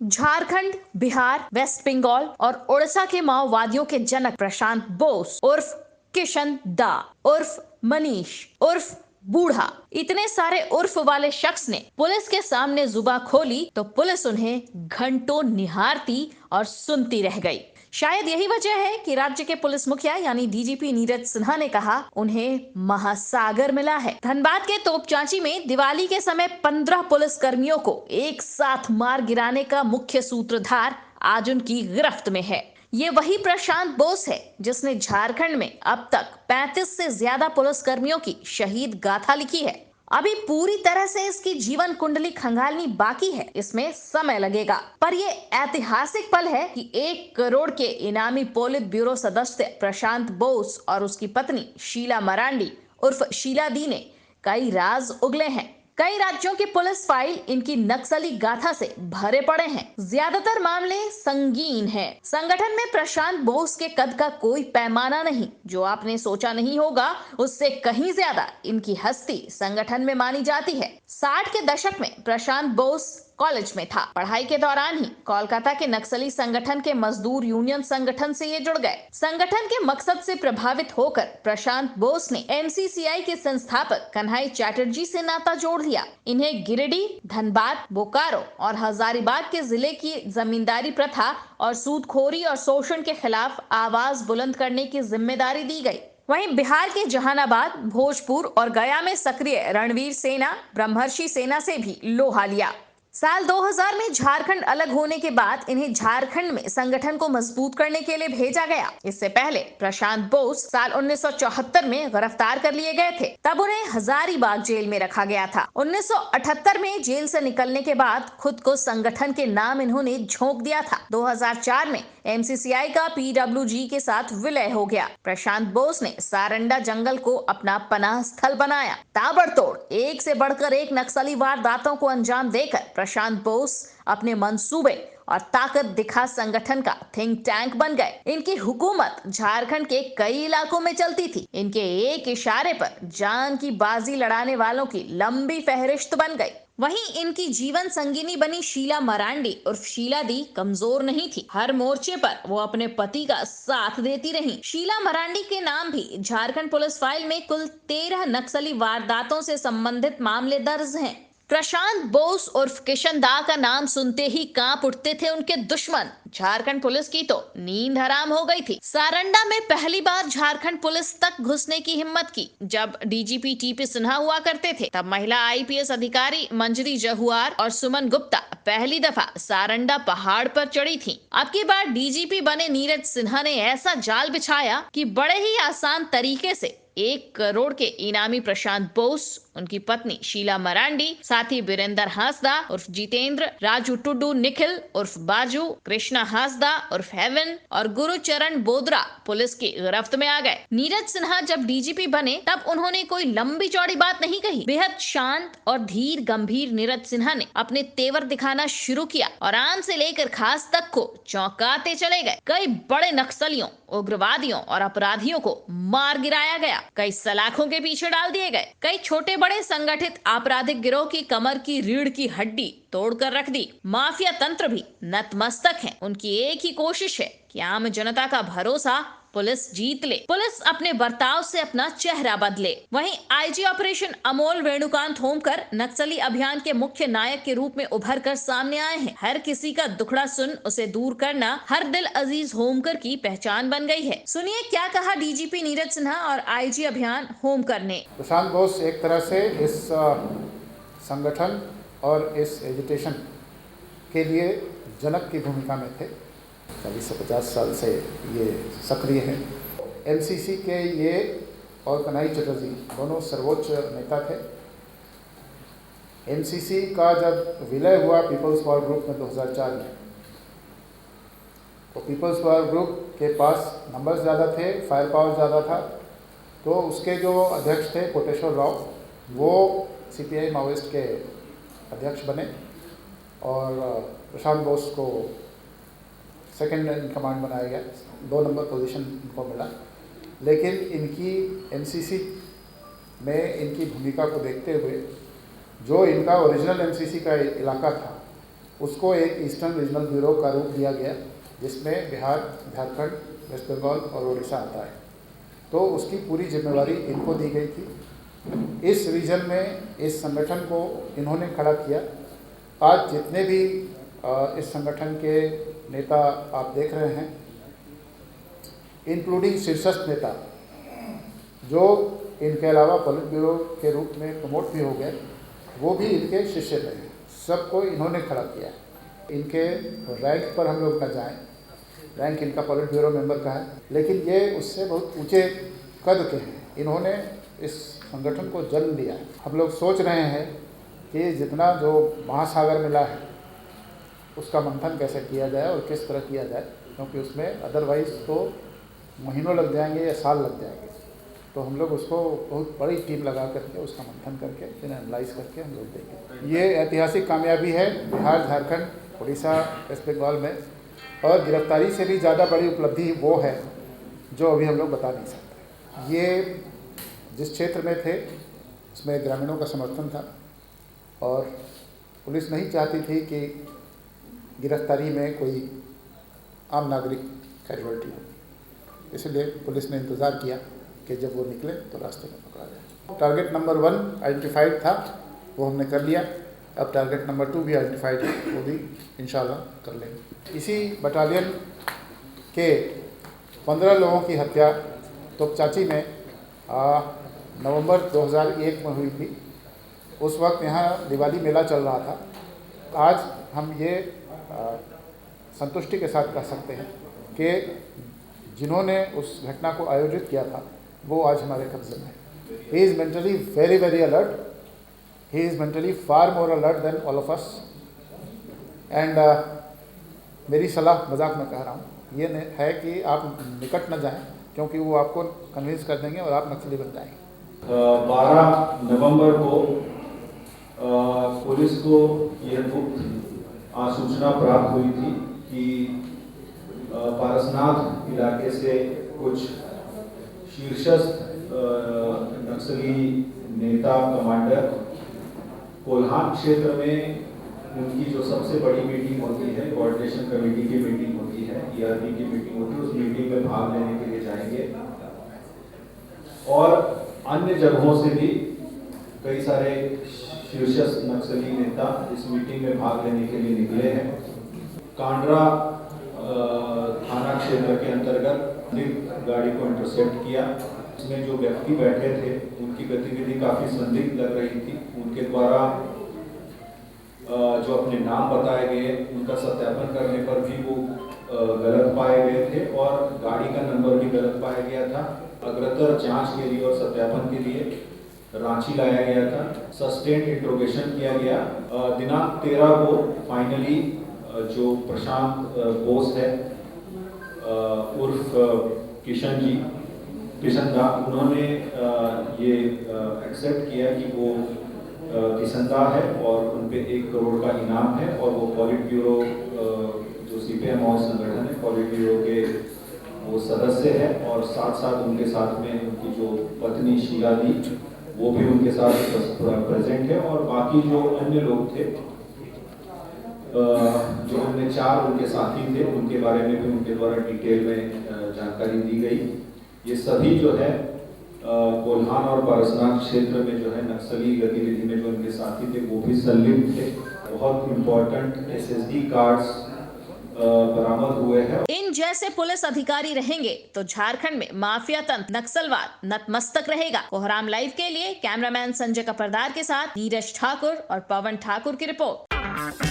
Jharkhand, Bihar, waste Bengal और उड़ीसा के माओवादियों के जनक प्रशांत बोस उर्फ किशन दा उर्फ मनीष उर्फ बूढ़ा, इतने सारे उर्फ वाले शख्स ने पुलिस के सामने जुबान खोली तो पुलिस उन्हें घंटों निहारती और सुनती रह गई। शायद यही वजह है कि राज्य के पुलिस मुखिया यानी डीजीपी नीरज सिन्हा ने कहा उन्हें महासागर मिला है। धनबाद के तोपचांची में दिवाली के समय 15 पुलिस कर्मियों को एक साथ मार गिराने का मुख्य सूत्रधार आज उनकी गिरफ्त में है। ये वही प्रशांत बोस है जिसने झारखंड में अब तक 35 से ज्यादा पुलिस कर्मियों की शहीद गाथा लिखी है। अभी पूरी तरह से इसकी जीवन कुंडली खंगालनी बाकी है, इसमें समय लगेगा, पर ये ऐतिहासिक पल है कि 1 करोड़ के इनामी पोलित ब्यूरो सदस्य प्रशांत बोस और उसकी पत्नी शीला मरांडी उर्फ शीला दी ने कई राज उगले हैं। कई राज्यों की पुलिस फाइल इनकी नक्सली गाथा से भरे पड़े हैं। ज्यादातर मामले संगीन हैं। संगठन में प्रशांत बोस के कद का कोई पैमाना नहीं, जो आपने सोचा नहीं होगा उससे कहीं ज्यादा इनकी हस्ती संगठन में मानी जाती है। 60 के दशक में प्रशांत बोस कॉलेज में था। पढ़ाई के दौरान ही कोलकाता के नक्सली संगठन के मजदूर यूनियन संगठन से ये जुड़ गए। संगठन के मकसद से प्रभावित होकर प्रशांत बोस ने एमसीसीआई के संस्थापक कन्हई चैटर्जी से नाता जोड़ लिया। इन्हें गिरिडीह, धनबाद, बोकारो और हजारीबाग के जिले की जमींदारी प्रथा और सूदखोरी और शोषण के खिलाफ आवाज बुलंद करने की जिम्मेदारी दी गई। वहीं बिहार के जहानाबाद, भोजपुर और गया में सक्रिय रणवीर सेना, ब्रह्मर्षि सेना से भी लोहा लिया। साल 2000 में झारखंड अलग होने के बाद इन्हें झारखंड में संगठन को मजबूत करने के लिए भेजा गया। इससे पहले प्रशांत बोस साल 1974 में गिरफ्तार कर लिए गए थे। तब उन्हें हजारीबाग जेल में रखा गया था। 1978 में जेल से निकलने के बाद खुद को संगठन के नाम इन्होंने झोंक दिया था। 2004 में एमसीसीआई का पीडब्ल्यूजी के साथ विलय हो गया। प्रशांत बोस ने सारंडा जंगल को अपना पनाह स्थल बनाया। ताबड़तोड़ एक से बढ़कर एक नक्सली वारदातों को अंजाम देकर प्रशांत बोस अपने मंसूबे और ताकत दिखा संगठन का थिंक टैंक बन गए। इनकी हुकूमत झारखंड के कई इलाकों में चलती थी। इनके एक इशारे पर जान की बाजी लड़ाने वालों की लंबी फहरिस्त बन गई। वहीं इनकी जीवन संगिनी बनी शीला मरांडी उर्फ शीला दी कमजोर नहीं थी। हर मोर्चे पर वो अपने पति का साथ देती रही। शीला मरांडी के नाम भी झारखंड पुलिस फाइल में कुल 13 नक्सली वारदातों से संबंधित मामले दर्ज हैं। प्रशांत बोस उर्फ किशन दा का नाम सुनते ही कांप उठते थे उनके दुश्मन। झारखंड पुलिस की तो नींद हराम हो गई थी। सारंडा में पहली बार झारखंड पुलिस तक घुसने की हिम्मत की जब डीजीपी टीपी सिन्हा हुआ करते थे। तब महिला आईपीएस अधिकारी मंजरी जहुआर और सुमन गुप्ता पहली दफा सारंडा पहाड़ पर चढ़ी थी। अब की बार डीजीपी बने नीरज सिन्हा ने ऐसा जाल बिछाया कि बड़े ही आसान तरीके से 1 करोड़ के इनामी प्रशांत बोस, उनकी पत्नी शीला मरांडी, साथी बीरेंद्र हांसदा उर्फ जितेंद्र, राजू टुड्डू निखिल उर्फ बाजू, कृष्णा हांसदा उर्फ हेवन और गुरुचरण बोदरा पुलिस की गिरफ्त में आ गए। नीरज सिन्हा जब डीजीपी बने तब उन्होंने कोई लंबी चौड़ी बात नहीं कही। बेहद शांत और धीर गंभीर नीरज सिन्हा ने अपने तेवर दिखाना शुरू किया और आम से लेकर खास तक को चौंकाते चले गए। कई बड़े नक्सलियों, उग्रवादियों और अपराधियों को मार गिराया गया। कई सलाखों के पीछे डाल दिए गए। कई छोटे बड़े संगठित आपराधिक गिरोह की कमर की रीढ़ की हड्डी तोड़कर रख दी। माफिया तंत्र भी नतमस्तक हैं। उनकी एक ही कोशिश है कि आम जनता का भरोसा पुलिस जीत ले, पुलिस अपने बर्ताव से अपना चेहरा बदले। वहीं आईजी ऑपरेशन अमोल वेणुकांत होमकर नक्सली अभियान के मुख्य नायक के रूप में उभर कर सामने आए हैं। हर किसी का दुखड़ा सुन उसे दूर करना हर दिल अजीज होमकर की पहचान बन गई है। सुनिए क्या कहा डीजीपी नीरज सिन्हा और आईजी अभियान होमकर ने। प्रशांत बोस एक तरह से इस संगठन और इस एजुटेशन के लिए जनक की भूमिका में थे। 40 से 50 साल से ये सक्रिय हैं। एमसीसी के ये और कन्हई चटर्जी दोनों सर्वोच्च नेता थे। एमसीसी का जब विलय हुआ पीपल्स पावर ग्रुप में 2004 में, तो पीपल्स पावर ग्रुप के पास नंबर्स ज़्यादा थे, फायर पावर ज़्यादा था, तो उसके जो अध्यक्ष थे कोटेश्वर राव, वो सीपीआई माओइस्ट के अध्यक्ष बने और प्रशांत बोस को सेकेंड इन कमांड बनाया गया। 2 नंबर पोजीशन इनको मिला। लेकिन इनकी एमसीसी में इनकी भूमिका को देखते हुए जो इनका ओरिजिनल एमसीसी का इलाका था उसको एक ईस्टर्न रीजनल ब्यूरो का रूप दिया गया, जिसमें बिहार, झारखंड, वेस्ट बंगाल और उड़ीसा आता है। तो उसकी पूरी जिम्मेवारी इनको दी गई थी। इस रीजन में इस संगठन को इन्होंने खड़ा किया। आज जितने भी इस संगठन के नेता आप देख रहे हैं, इंक्लूडिंग शीर्षस्थ नेता जो इनके अलावा पॉलिट ब्यूरो के रूप में प्रमोट भी हो गए, वो भी इनके शिष्य रहे हैं। सबको इन्होंने खड़ा किया। इनके रैंक पर हम लोग न जाएं, रैंक इनका पॉलिट ब्यूरो मेंबर का है, लेकिन ये उससे बहुत ऊंचे कद के हैं। इन्होंने इस संगठन को जन्म दिया है। हम लोग सोच रहे हैं कि जितना जो महासागर मिला है उसका मंथन कैसे किया जाए और किस तरह किया जाए, क्योंकि उसमें अदरवाइज तो महीनों लग जाएंगे या साल लग जाएंगे। तो हम लोग उसको बहुत बड़ी टीम लगा करके उसका मंथन करके फिर एनालाइज करके हम लोग देंगे। ये ऐतिहासिक कामयाबी है बिहार, झारखंड, उड़ीसा, वेस्ट बंगाल में, और गिरफ्तारी से भी ज़्यादा बड़ी उपलब्धि वो है जो अभी हम लोग बता नहीं सकते। ये जिस क्षेत्र में थे उसमें ग्रामीणों का समर्थन था और पुलिस नहीं चाहती थी कि गिरफ्तारी में कोई आम नागरिक कैजुअल्टी हो, इसलिए पुलिस ने इंतज़ार किया कि जब वो निकले तो रास्ते में पकड़ा जाए। टारगेट नंबर 1 आइडेंटिफाइड था, वो हमने कर लिया। अब टारगेट नंबर 2 भी आइडेंटिफाइड है, वो भी इंशाल्लाह कर लेंगे। इसी बटालियन के 15 लोगों की हत्या तोपचाची में नवंबर 2001 में हुई थी। उस वक्त यहाँ दिवाली मेला चल रहा था। आज हम ये संतुष्टि के साथ कह सकते हैं कि जिन्होंने उस घटना को आयोजित किया था वो आज हमारे कब्जे में है। He is mentally very very alert, he is mentally far more alert than all of us. And मेरी सलाह, मजाक में कह रहा हूँ, ये है कि आप निकट न जाएं, क्योंकि वो आपको कन्विंस कर देंगे और आप नक्सली बन जाएंगे। 12 नवंबर को पुलिस को यह सूचना प्राप्त हुई थी कि पारसनाथ इलाके से कुछ शीर्षस्थ नक्सली नेता, कमांडर कोल्हान क्षेत्र में उनकी जो सबसे बड़ी मीटिंग होती है, कोऑर्डिनेशन कमेटी की मीटिंग होती है, ईआरपी की मीटिंग होती है, उस मीटिंग में भाग लेने के लिए जाएंगे। और अन्य जगहों से भी कई सारे शीर्षस्थ नक्सली नेता इस मीटिंग में भाग लेने के लिए निकले हैं। कांड्रा थाना क्षेत्र के अंतर्गत गाड़ी को इंटरसेप्ट किया। इसमें जो व्यक्ति बैठे थे उनकी गतिविधि काफ़ी संदिग्ध लग रही थी। उनके द्वारा जो अपने नाम बताए गए उनका सत्यापन करने पर भी वो गलत पाए गए थे और गाड़ी का नंबर भी गलत पाया गया था। अग्रतर जांच के लिए और सत्यापन के लिए रांची लाया गया था। सस्टेन्ड इंट्रोगेशन किया गया। दिनांक 13 को फाइनली जो प्रशांत बोस है उर्फ किशन दा, उन्होंने ये एक्सेप्ट किया कि वो किशन दा है और उन पे 1 करोड़ का इनाम है और वो पॉलिट ब्यूरो जो सीपीएम और संगठन है, पॉलिट ब्यूरो के वो सदस्य है और साथ साथ उनके साथ में उनकी जो पत्नी शीला दी वो भी उनके साथ प्रेजेंट है और बाकी जो अन्य लोग थे, जो अन्य 4 उनके साथी थे, उनके बारे में भी उनके द्वारा डिटेल में जानकारी दी गई। ये सभी जो है कोल्हान और पारसनाथ क्षेत्र में जो है नक्सली गतिविधि में जो उनके साथी थे वो भी संलिप्त थे। बहुत इम्पोर्टेंट एसएसडी कार्ड्स बरामद हुए हैं। इन जैसे पुलिस अधिकारी रहेंगे तो झारखंड में माफिया तंत्र, नक्सलवाद नतमस्तक रहेगा। कोहराम लाइव के लिए कैमरामैन संजय कपरदार के साथ नीरज ठाकुर और पवन ठाकुर की रिपोर्ट।